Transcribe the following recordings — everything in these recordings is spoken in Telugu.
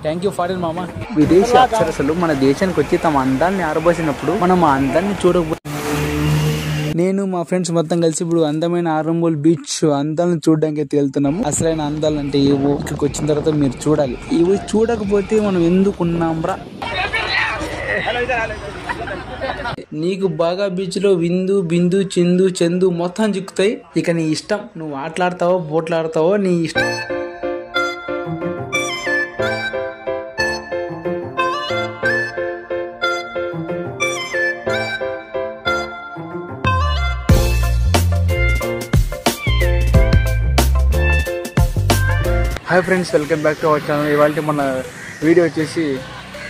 థ్యాంక్ యూ ఫార్ ఇట్ మామా. విదేశీ అప్సరసలు మన దేశానికి వచ్చి తమ అందాన్ని ఆరబోసినప్పుడు మనం ఆ అందాన్ని చూడకపోతే నేను మా ఫ్రెండ్స్ మొత్తం కలిసి ఇప్పుడు అందమైన ఆరంబోల్ బీచ్ అందాలను చూడడానికి అయితే వెళ్తున్నాము. అసలైన అందాలు అంటే ఏవో ఇక్కడికి వచ్చిన తర్వాత మీరు చూడాలి. ఇవి చూడకపోతే మనం ఎందుకు ఉన్నాంరా. నీకు బాగా బీచ్ లో విందు బిందు చిందు చందు మొత్తం చిక్కుతాయి. ఇక నీ ఇష్టం, నువ్వు ఆటలాడతావో పోట్లాడతావో నీ ఇష్టం. Hi friends, welcome back to our channel. ఇవాళ మన వీడియో వచ్చేసి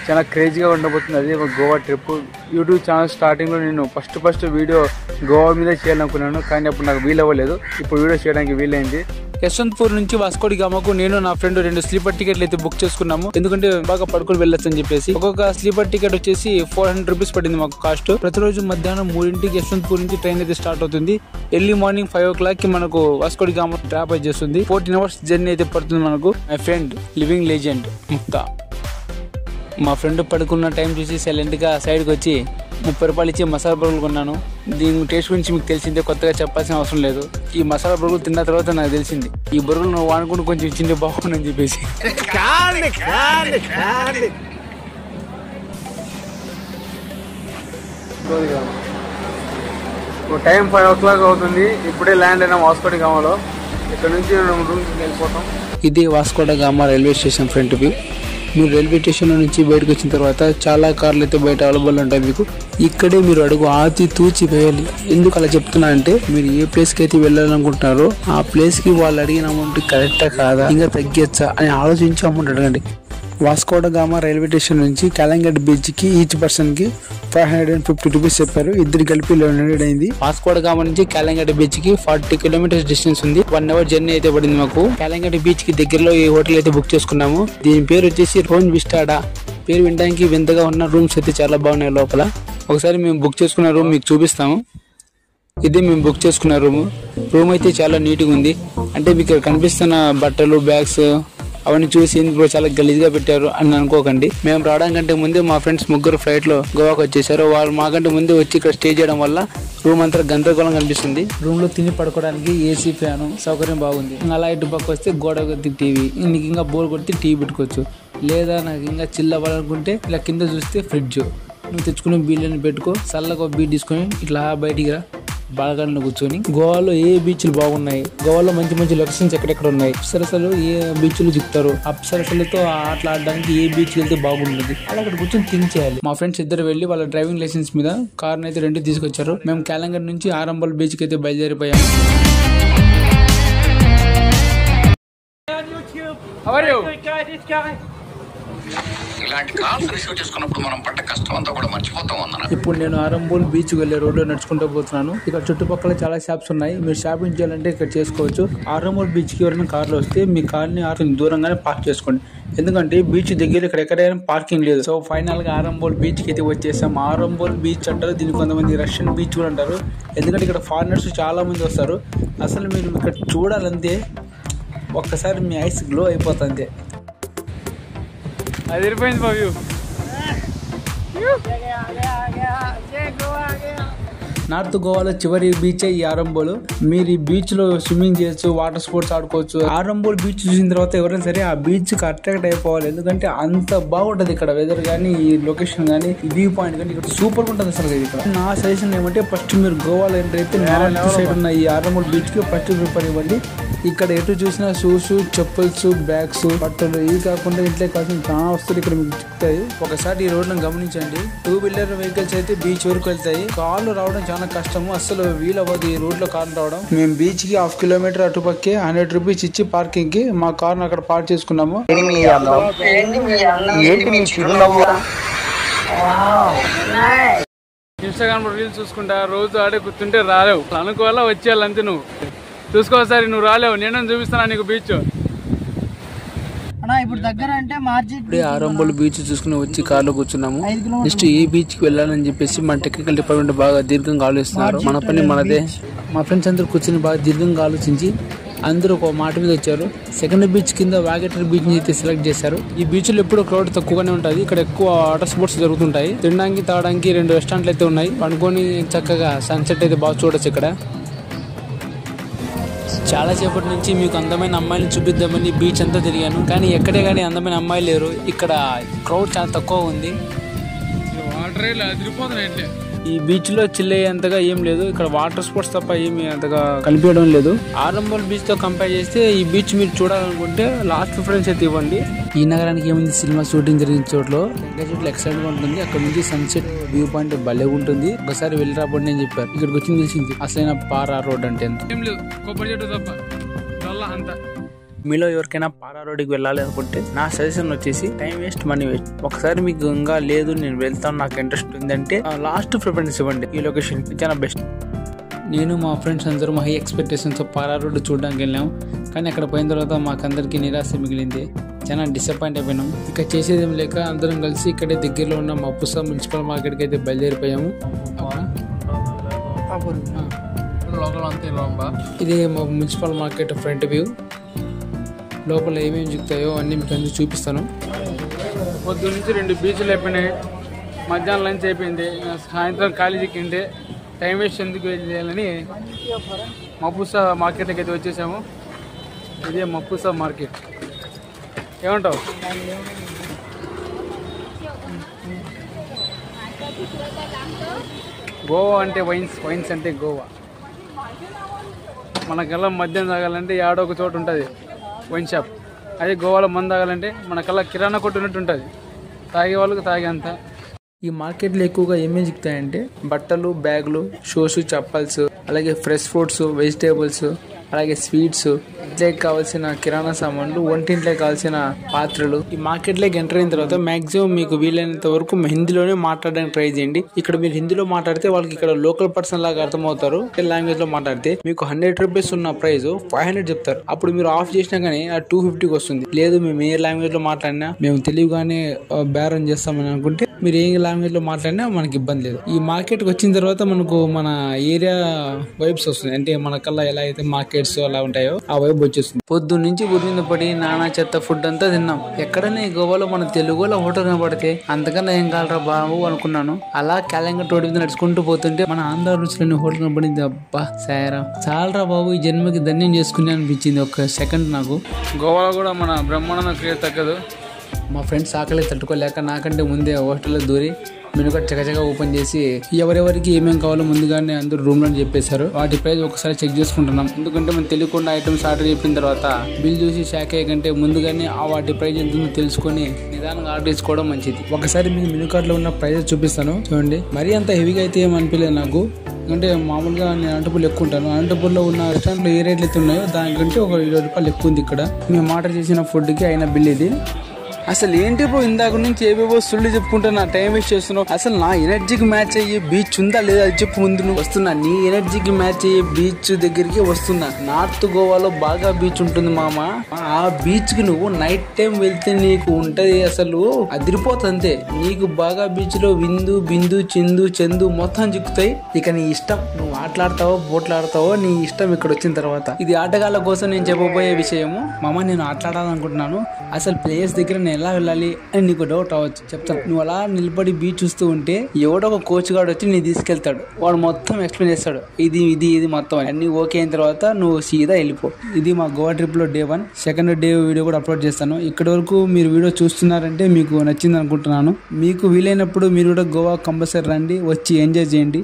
చాలా క్రేజీగా ఉండబోతుంది. అది ఒక గోవా ట్రిప్. యూట్యూబ్ ఛానల్ స్టార్టింగ్లో నేను ఫస్ట్ వీడియో గోవా మీద చేయాలనుకున్నాను, కానీ అప్పుడు నాకు వీలవ్వలేదు. ఇప్పుడు వీడియో చేయడానికి వీలైంది. యశ్వంత్పూర్ నుంచి వాస్కోడి గామాకు నేను నా ఫ్రెండ్ 2 స్లీపర్ టికెట్లు అయితే బుక్ చేసుకున్నాము. ఎందుకంటే బాగా పడుకొని వెళ్ళొచ్చు అని చెప్పేసి. ఒక్కొక్క స్లీపర్ టికెట్ వచ్చేసి 400 రూపీస్ పడింది మాకు కాస్ట్. ప్రతిరోజు మధ్యాహ్నం 3ంటికి యశ్వంత్పూర్ నుంచి ట్రైన్ అయితే స్టార్ట్ అవుతుంది. ఎర్లీ మార్నింగ్ 5 o'clock కి మనకు వాస్కోడి గామా డ్రాప్ అయితే చేస్తుంది. 14 hours జర్నీ అయితే పడుతుంది మనకు. My friend living legend Mukta. మా ఫ్రెండ్ పడుకున్న టైం చూసి సైలెంట్ గా సైడ్ కి వచ్చి 30 రూపాయలు ఇచ్చి మసాలా బర్గర్లు కొన్నాను. దీని టేస్ట్ గురించి మీకు తెలిసిందే, కొత్తగా చెప్పాల్సిన అవసరం లేదు. ఈ మసాలా బర్గర్లు తిన్న తర్వాత నాకు తెలిసింది ఈ బర్గర్లు నువ్వు అనుకుంటూ కొంచెం ఇచ్చింది బాగుందని చెప్పేసి. టైం 5 o'clock అవుతుంది. ఇప్పుడే ల్యాండ్ అయినా వాస్కోడి గామాలో. ఇక్కడ నుంచి రూమ్కి వెళ్ళిపోతాం. ఇది Vasco da Gama railway station front view. మీరు రైల్వే స్టేషన్ నుంచి బయటకు వచ్చిన తర్వాత చాలా కార్లు అయితే బయట అవైలబుల్ ఉంటాయి మీకు. ఇక్కడే మీరు అడుగు ఆతి తూచి వేయాలి. ఎందుకు అలా చెప్తున్నా అంటే, మీరు ఏ ప్లేస్ కి అయితే వెళ్ళాలనుకుంటున్నారో ఆ ప్లేస్ కి వాళ్ళు అడిగిన అమౌంట్ కరెక్టా కాదా, ఇంకా తగ్గచ్చా అని ఆలోచించి అమౌంట్ అడగండి. వాస్కోడి గామా రైల్వే స్టేషన్ నుంచి కాలంగట్ బీచ్ కి ఈచ్ పర్సన్ కి 550 రూపీస్ చెప్పారు. ఇద్దరు కలిపి 1100 అయింది. వాస్కోడి గామా నుంచి కాలంగట్ బీచ్ కి 40 kilometers డిస్టెన్స్ ఉంది. 1 hour జర్నీ అయితే పడింది మాకు. కాలంగట్ బీచ్ కి దగ్గరలో ఈ హోటల్ అయితే బుక్ చేసుకున్నాము. దీని పేరు వచ్చేసి రోన్ విస్టాడా. పేరు వినడానికి వింతగా ఉన్న రూమ్స్ అయితే చాలా బాగున్నాయి లోపల. ఒకసారి మేము బుక్ చేసుకున్న రూమ్ మీకు చూపిస్తాము. ఇది మేము బుక్ చేసుకున్న రూమ్ అయితే చాలా నీట్గా ఉంది. అంటే మీకు కనిపిస్తున్న బట్టలు బ్యాగ్స్ అవన్నీ చూసి ఇందులో చాలా గలీజ్గా పెట్టారు అని అనుకోకండి. మేము రావడానికంటే ముందే మా ఫ్రెండ్స్ 3 ఫ్లైట్ లో గోవాకి వచ్చేసారు. వాళ్ళు మాకంటే ముందే వచ్చి ఇక్కడ స్టే చేయడం వల్ల రూమ్ అంతా గందరగోళం కనిపిస్తుంది. రూమ్ లో తిని పడుకోవడానికి ఏసీ ఫ్యాన్ సౌకర్యం బాగుంది. అలా ఇటు పక్క వస్తే గోడ టీవీ, నీకు ఇంకా బోర్ కొడితే టీవీ పెట్టుకోవచ్చు. లేదా నాకు ఇంకా చిల్ అవ్వాలనుకుంటే ఇలా కింద చూస్తే ఫ్రిడ్జ్, నువ్వు తెచ్చుకునే బీళ్ళని పెట్టుకో. చల్లగా బీట్ తీసుకొని ఇట్లా బయటికి రా, బాల్కనీలో కూర్చొని. గోవాలో ఏ బీచ్లు బాగున్నాయి, గోవాలో మంచి లొకేషన్స్ ఎక్కడెక్కడ ఉన్నాయి, అప్సరసలు ఏ బీచ్లు చిక్కుతారు, అప్సరసలతో ఆటలు ఆడడానికి ఏ బీచ్ వెళ్తే బాగుంటుంది, అలా అక్కడ కూర్చొని థింక్ చేయాలి. మా ఫ్రెండ్స్ ఇద్దరు వెళ్ళి వాళ్ళ డ్రైవింగ్ లైసెన్స్ మీద కార్ అయితే 2 తీసుకొచ్చారు. మేము కాలంగట్ నుంచి ఆరంబల్ బీచ్ కి అయితే బయలుదేరిపోయాము. ఇప్పుడు నేను ఆరంబోల్ బీచ్ వెళ్లే రోడ్ లో నడుచుకుంటూ పోతున్నాను. ఇక్కడ చుట్టుపక్కల చాలా షాప్స్ ఉన్నాయి. మీరు షాపింగ్ చేయాలంటే ఇక్కడ చేసుకోవచ్చు. ఆరంబోల్ బీచ్ కి ఎవరైనా కార్లో వస్తే మీ కార్ ని దూరంగానే పార్క్ చేసుకోండి. ఎందుకంటే బీచ్ దగ్గర ఇక్కడ ఎక్కడైనా పార్కింగ్ లేదు. సో ఫైనల్ గా ఆరంబోల్ బీచ్ కి అయితే వచ్చేసాం. ఆరంబోల్ బీచ్ అంటారు దీన్ని, కొంతమంది రష్యన్ బీచ్ కూడా అంటారు. ఎందుకంటే ఇక్కడ ఫారినర్స్ చాలా మంది వస్తారు. అసలు మీరు ఇక్కడ చూడాలంటే ఒక్కసారి మీ ఐస్ గ్లో అయిపోతుంది. అది ఇరిపోయింది బాబు. నార్త్ గోవాలో చివరి బీచ్ ఈ ఆరంబోల్. మీరు ఈ బీచ్ లో స్విమ్మింగ్ చేయొచ్చు, వాటర్ స్పోర్ట్స్ ఆడుకోవచ్చు. ఆరంబోల్ బీచ్ చూసిన తర్వాత ఎవరైనా సరే ఆ బీచ్ కి అట్రాక్ట్ అయిపోవాలి. ఎందుకంటే అంత బాగుంటది ఇక్కడ వెదర్ గానీ, ఈ లొకేషన్ గానీ, వ్యూ పాయింట్ కానీ ఇక్కడ సూపర్ ఉంటుంది అసలు. ఇక్కడ నా సజెషన్ ఏమంటే, ఫస్ట్ మీరు గోవాలో ఎంటర్ అయితే నార్త్ సైడ్ ఉన్న ఈ ఆరంబోల్ బీచ్ కి ఫస్ట్ ప్రిఫర్ ఇవ్వండి. ఇక్కడ ఎటు చూసినా షూస్, చెప్పుల్స్, బ్యాగ్స్, బట్టలు ఇవి కాకుండా ఇంట్లో కావాల్సిన చాలా వస్తువులు ఇక్కడ మీకు చెప్తాయి. ఒకసారి ఈ రోడ్లను గమనించండి. 2 వీలర్ వెహికల్స్ అయితే బీచ్ వరకు వెళ్తాయి. కార్లు రావడం చాలా కష్టము, అసలు వీలవ్వదు ఈ రోడ్ లో కార్లు రావడం. మేము బీచ్ కి 1/2 kilometer అటుపక్కే 100 రూపీస్ ఇచ్చి పార్కింగ్ కి మా కార్ అక్కడ పార్క్ చేసుకున్నాము. ఇన్స్టాగ్రామ్ లో రీల్స్ చూసుకుంటా రోజు ఆడే కూర్చుంటే రాలేవు, అనుకోవాలా వచ్చేయాలంతే. నువ్వు చూసుకోసారి, నువ్వు రాలేవు, నేను చూపిస్తాను నీకు బీచ్. ఇప్పుడే ఆరంబోల్ బీచ్ చూసుకుని వచ్చి కార్లో కూర్చున్నాము. నెక్స్ట్ ఏ బీచ్ కి వెళ్ళాలని చెప్పేసి మన టెక్నికల్ డిపార్ట్మెంట్ బాగా దీర్ఘంగా ఆలోచిస్తున్నారు. మన పని మనదే. మా ఫ్రెండ్స్ అందరూ కూర్చొని బాగా దీర్ఘంగా ఆలోచించి అందరూ ఒక మాట మీద వచ్చారు. సెకండ్ బీచ్ కింద వాగేటర్ బీచ్ ని అయితే సెలెక్ట్ చేశారు. ఈ బీచ్ లో ఎప్పుడు క్రౌడ్ తక్కువగానే ఉంటుంది. ఇక్కడ ఎక్కువ వాటర్ స్పోర్ట్స్ జరుగుతుంటాయి. తినడానికి తాగడానికి 2 రెస్టారెంట్లు అయితే ఉన్నాయి. పండుకొని చక్కగా సన్సెట్ అయితే బాగా చూడొచ్చు. ఇక్కడ చాలా సేపటి నుంచి మీకు అందమైన అమ్మాయిలు చూపిద్దామని బీచ్ అంతా తిరిగాను, కానీ ఎక్కడే కానీ అందమైన అమ్మాయిలు లేరు. ఇక్కడ క్రౌడ్ చాలా తక్కువ ఉంది. ఈ బీచ్ లో చిల్ అయ్యేంతగా ఏం లేదు. ఇక్కడ వాటర్ స్పోర్ట్స్ తప్ప ఏమి అంతగా కనిపించడం లేదు. ఆరంభల్ బీచ్ తో కంపేర్ చేస్తే ఈ బీచ్ మీరు చూడాలనుకుంటే లాస్ట్ ప్రిఫరెన్స్ అయితే ఇవ్వండి. ఈ నగరానికి ఏముంది, సినిమా షూటింగ్ జరిగిన చోట్లో చోట్ల ఎక్సలెంట్ గా ఉంటుంది. అక్కడ నుంచి సన్సెట్ వ్యూ పాయింట్ భలే ఉంటుంది. ఒకసారి వెళ్ళి రాబోండి అని చెప్పారు. ఇక్కడికి వచ్చి తెలిసింది అసలైన పారా రోడ్ అంటే ఎంత. మీలో ఎవరికైనా పారా రోడ్డుకి వెళ్ళాలి అనుకుంటే నా సజెషన్ వచ్చేసి టైం వేస్ట్ మనీ వేస్ట్. ఒకసారి మీకు ఇంకా లేదు నేను వెళ్తాను నాకు ఇంట్రెస్ట్ ఉందంటే లాస్ట్ ప్రిఫరెన్స్ ఇవ్వండి. ఈ లొకేషన్ చాలా బెస్ట్. నేను మా ఫ్రెండ్స్ అందరూ హై ఎక్స్పెక్టేషన్స్ పారా రోడ్డు చూడడానికి వెళ్ళాము, కానీ అక్కడ పోయిన తర్వాత మాకందరికి నిరాశ మిగిలింది. చాలా డిసప్పాయింట్ అయిపోయినాం. ఇక చేసేదేం లేక అందరం కలిసి ఇక్కడే దగ్గరలో ఉన్న మప్పుసా మున్సిపల్ మార్కెట్కి అయితే బయలుదేరిపోయాము. ఇదే మా మున్సిపల్ మార్కెట్ ఫ్రంట్ వ్యూ. లోపల ఏమేమి చిక్కుతాయో అన్నీ మీకు అన్ని చూపిస్తాను. పొద్దు నుంచి 2 బీచ్లు అయిపోయినాయి. మధ్యాహ్నం లంచ్ అయిపోయింది. సాయంత్రం కాలేజీకి తింటే టైం వేస్ట్ ఎందుకు చేయాలని మప్పుసా మార్కెట్కి అయితే వచ్చేసాము. ఇదే మప్పుసా మార్కెట్. ఏమంటావు? గోవా అంటే వైన్స్ అంటే గోవా. మనకల్లా మద్యం తాగాలంటే ఏడో ఒక చోటు ఉంటుంది వైన్ షాప్. అదే గోవాలో మందు తాగాలంటే మనకల్లా కిరాణా కొట్టున్నట్టు ఉంటుంది. తాగే వాళ్ళకి తాగేంత. ఈ మార్కెట్లో ఎక్కువగా ఏమేమి చిక్కుతాయంటే బట్టలు, బ్యాగులు, షూస్, చప్పల్స్, అలాగే ఫ్రెష్ ఫ్రూట్స్, వెజిటేబుల్స్, అలాగే స్వీట్స్, ఇంట్లోకి కావాల్సిన కిరాణా సామాన్లు, వంటింట్లోకి కావాల్సిన పాత్రలు. ఈ మార్కెట్లోకి ఎంటర్ అయిన తర్వాత మాక్సిమం మీకు వీలైనంత వరకు హిందీలోనే మాట్లాడడానికి ట్రై చేయండి. ఇక్కడ మీరు హిందీలో మాట్లాడితే వాళ్ళకి ఇక్కడ లోకల్ పర్సన్ లాగా అర్థమవుతారు. లాంగ్వేజ్ లో మాట్లాడితే మీకు 100 రూపీస్ ఉన్న ప్రైస్ 500 చెప్తారు. అప్పుడు మీరు ఆఫ్ చేసినా కానీ 250కి వస్తుంది. లేదు మేము ఏ లాంగ్వేజ్ లో మాట్లాడినా మేము తెలివిగానే బేరం చేస్తామని అనుకుంటే మీరు ఏ లాంగ్వేజ్ లో మాట్లాడినా మనకి ఇబ్బంది లేదు. ఈ మార్కెట్ కి వచ్చిన తర్వాత మనకు మన ఏరియా వైబ్స్ వస్తుంది. అంటే మనకల్లా ఎలా అయితే మార్కెట్స్ అలా ఉంటాయో ఆ వైబ్ వచ్చేస్తుంది. పొద్దున్న నుంచి ఉరిమింద పడి నానా చెత్త ఫుడ్ అంతా తిన్నాం. ఎక్కడనే గోవాలో మన తెలుగులో హోటల్ కనబడితే అంతకన్నా ఏం కాలరా బాబు అనుకున్నాను. అలా క్యాలెండర్ రోడ్డు మీద నడుచుకుంటూ పోతుంటే మన ఆంధ్ర రుచులని హోటల్ కనబడింది. అబ్బా సాయరా చాలరా బాబు, ఈ జన్మకి ధన్యం చేసుకుని అనిపించింది ఒక సెకండ్ నాకు. గోవాలో కూడా మన బ్రహ్మాండ క్రియేట్ తగ్గదు. మా ఫ్రెండ్స్ ఆకలి తట్టుకోలేక నాకంటే ముందే హోటల్లో దూరి మెనూ కార్డ్ చకచగా ఓపెన్ చేసి ఎవరెవరికి ఏమేమి కావాలో ముందుగానే అందరూ రూమ్ లో చెప్పేశారు. వాటి ప్రైస్ ఒకసారి చెక్ చేసుకుంటున్నాం. ఎందుకంటే మనం తెలియకుండా ఐటమ్స్ ఆర్డర్ చెప్పిన తర్వాత బిల్ చూసి షాక్ అయ్యే కంటే ముందుగానే వాటి ప్రైస్ ఎంత తెలుసుకొని నిదానంగా ఆర్డర్ చేసుకోవడం మంచిది. ఒకసారి మీకు మెనూ కార్డ్ లో ఉన్న ప్రైజెస్ చూపిస్తాను చూడండి. మరీ అంత హెవీగా అయితే ఏం అనిపించలేదు నాకు. అంటే మామూలుగా నేను అనంతపూర్లో ఎక్కువ ఉంటాను. అనంతపూర్లో ఉన్న రెస్టారెంట్లో ఏ రేట్లు అయితే ఉన్నాయో దానికంటే ఒక 20 రూపాయలు ఎక్కువ ఉంది ఇక్కడ. మేము ఆర్డర్ చేసిన ఫుడ్కి అయిన బిల్ ఇది. అసలు ఏంటి బ్రో ఇందాక నుంచి ఏవేవో సుళ్ళు చెప్పుకుంటా నా టైం వేస్ట్ చేస్తున్నావు. అసలు నా ఎనర్జీకి మ్యాచ్ అయ్యే బీచ్ ఉందా లేదా అది చెప్పు ముందు. నువ్వు వస్తున్నా నీ ఎనర్జీకి మ్యాచ్ అయ్యే బీచ్ దగ్గరికి వస్తున్నా. నార్త్ గోవాలో బాగా బీచ్ ఉంటుంది మామ. ఆ బీచ్ కి నువ్వు నైట్ టైం వెళ్తే నీకు ఉంటది అసలు అదిరిపోతుంది అంతే. నీకు బాగా బీచ్ లో విందు బిందు చిందు చందు మొత్తం చిక్కుతాయి. ఇక నీ ఇష్టం, నువ్వు ఆటలాడతావో పోట్లాడతావో నీ ఇష్టం. ఇక్కడ వచ్చిన తర్వాత ఇది ఆటగాళ్ళ కోసం నేను చెప్పబోయే విషయము. మామ నేను ఆటలాడాలనుకుంటున్నాను. అసలు ప్లేస్ దగ్గర నేను ఎలా వెళ్ళాలి అని నీకు డౌట్ అవ్వచ్చు. చెప్తాను. నువ్వు అలా నిలబడి బీచ్ చూస్తూ ఉంటే ఎవడో ఒక కోచ్ గాడు వచ్చి నీ తీసుకెళ్తాడు. వాడు మొత్తం ఎక్స్ప్లెయిన్ చేస్తాడు. ఇది ఇది ఇది మొత్తం అన్ని ఓకే అయిన తర్వాత నువ్వు సీదా వెళ్ళిపో. ఇది మా గోవా ట్రిప్ లో డే 1. సెకండ్ డే వీడియో కూడా అప్లోడ్ చేస్తాను. ఇక్కడి వరకు మీరు వీడియో చూస్తున్నారంటే మీకు నచ్చింది అనుకుంటున్నాను. మీకు వీలైనప్పుడు మీరు కూడా గోవా కంపల్సరీ రండి, వచ్చి ఎంజాయ్ చేయండి.